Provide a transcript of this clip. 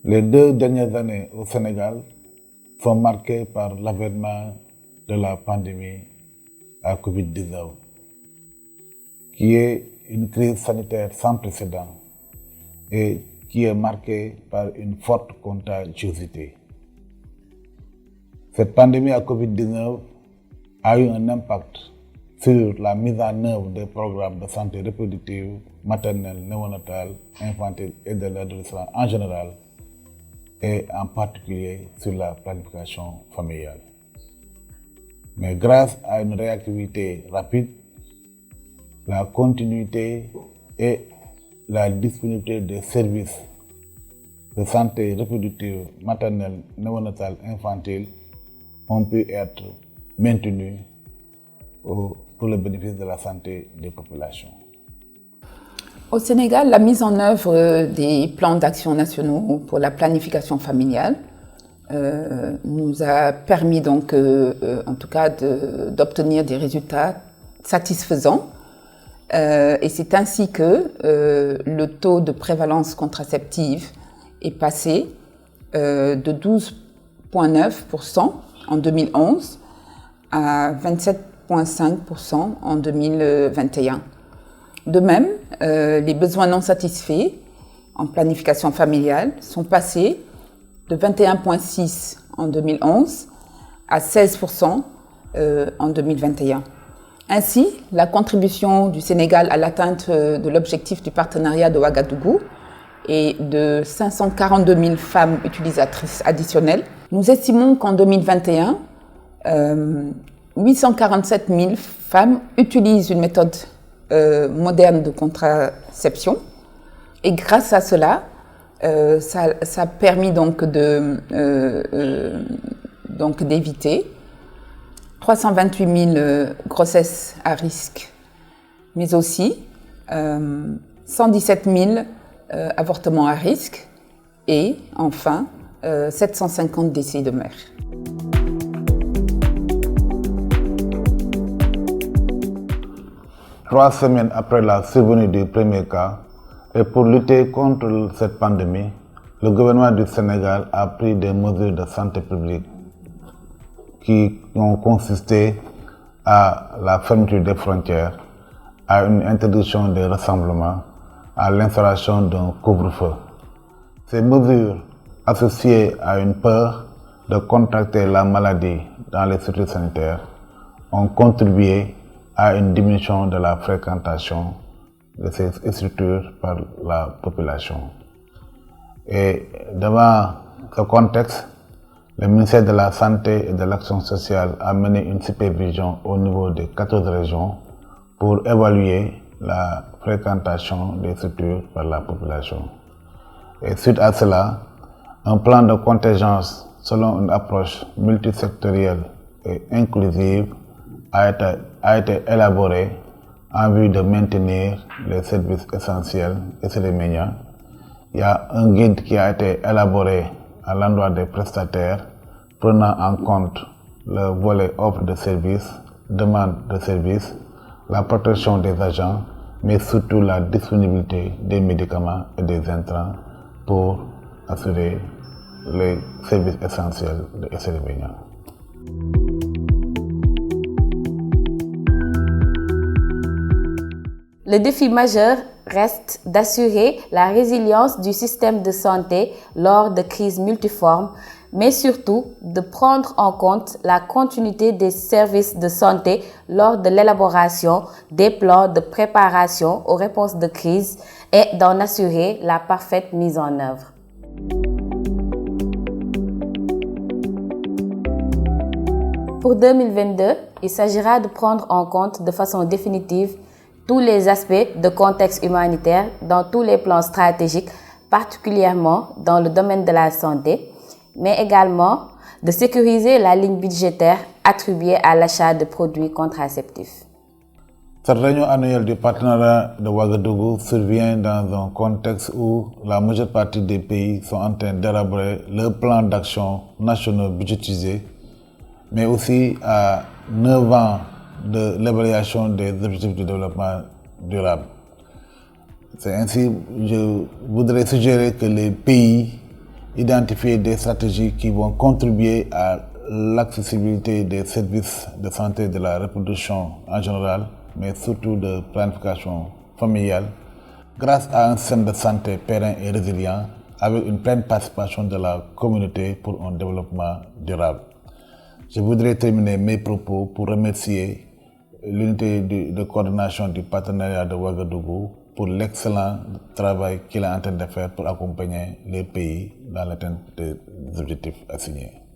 Les 2 dernières années au Sénégal sont marquées par l'avènement de la pandémie à Covid-19, qui est une crise sanitaire sans précédent et qui est marquée par une forte contagiosité. Cette pandémie à Covid-19 a eu un impact sur la mise en œuvre des programmes de santé reproductive, maternelle, néonatale, infantile et de l'adolescent en général, et en particulier sur la planification familiale. Mais grâce à une réactivité rapide, la continuité et la disponibilité des services de santé reproductive, maternelle, néonatale, infantile ont pu être maintenus pour le bénéfice de la santé des populations. Au Sénégal, la mise en œuvre des plans d'action nationaux pour la planification familiale nous a permis donc, en tout cas, d'obtenir des résultats satisfaisants. Et c'est ainsi que le taux de prévalence contraceptive est passé de 12,9% en 2011 à 27,5% en 2021. De même, les besoins non satisfaits en planification familiale sont passés de 21,6% en 2011 à 16% en 2021. Ainsi, la contribution du Sénégal à l'atteinte de l'objectif du partenariat de Ouagadougou est de 542 000 femmes utilisatrices additionnelles. Nous estimons qu'en 2021, 847 000 femmes utilisent une méthode moderne de contraception. Et grâce à cela, ça a permis donc d'éviter 328 000 grossesses à risque, mais aussi 117 000 avortements à risque et enfin 750 décès de mères. Trois semaines après la survenue du premier cas, et pour lutter contre cette pandémie, le gouvernement du Sénégal a pris des mesures de santé publique qui ont consisté à la fermeture des frontières, à une interdiction des rassemblements, à l'installation d'un couvre-feu. Ces mesures, associées à une peur de contracter la maladie dans les structures sanitaires, ont contribué à une diminution de la fréquentation de ces structures par la population. Et devant ce contexte, le ministère de la Santé et de l'Action sociale a mené une supervision au niveau des 14 régions pour évaluer la fréquentation des structures par la population. Et suite à cela, un plan de contingence selon une approche multisectorielle et inclusive a été élaboré en vue de maintenir les services essentiels et cérémoniaux. Il y a un guide qui a été élaboré à l'endroit des prestataires, prenant en compte le volet offre de services, demande de services, la protection des agents, mais surtout la disponibilité des médicaments et des intrants pour assurer les services essentiels et cérémoniaux. Le défi majeur reste d'assurer la résilience du système de santé lors de crises multiformes, mais surtout de prendre en compte la continuité des services de santé lors de l'élaboration des plans de préparation aux réponses de crise et d'en assurer la parfaite mise en œuvre. Pour 2022, il s'agira de prendre en compte de façon définitive tous les aspects de contexte humanitaire dans tous les plans stratégiques, particulièrement dans le domaine de la santé, mais également de sécuriser la ligne budgétaire attribuée à l'achat de produits contraceptifs. Cette réunion annuelle du partenariat de Ouagadougou survient dans un contexte où la majeure partie des pays sont en train d'élaborer leur plan d'action nationaux budgétisés, mais aussi à 9 ans de l'évaluation des objectifs de développement durable. C'est ainsi, je voudrais suggérer que les pays identifier des stratégies qui vont contribuer à l'accessibilité des services de santé de la reproduction en général, mais surtout de planification familiale, grâce à un système de santé pérenne et résilient, avec une pleine participation de la communauté pour un développement durable. Je voudrais terminer mes propos pour remercier l'unité de coordination du partenariat de Ouagadougou pour l'excellent travail qu'il est en train de faire pour accompagner les pays dans l'atteinte des objectifs assignés.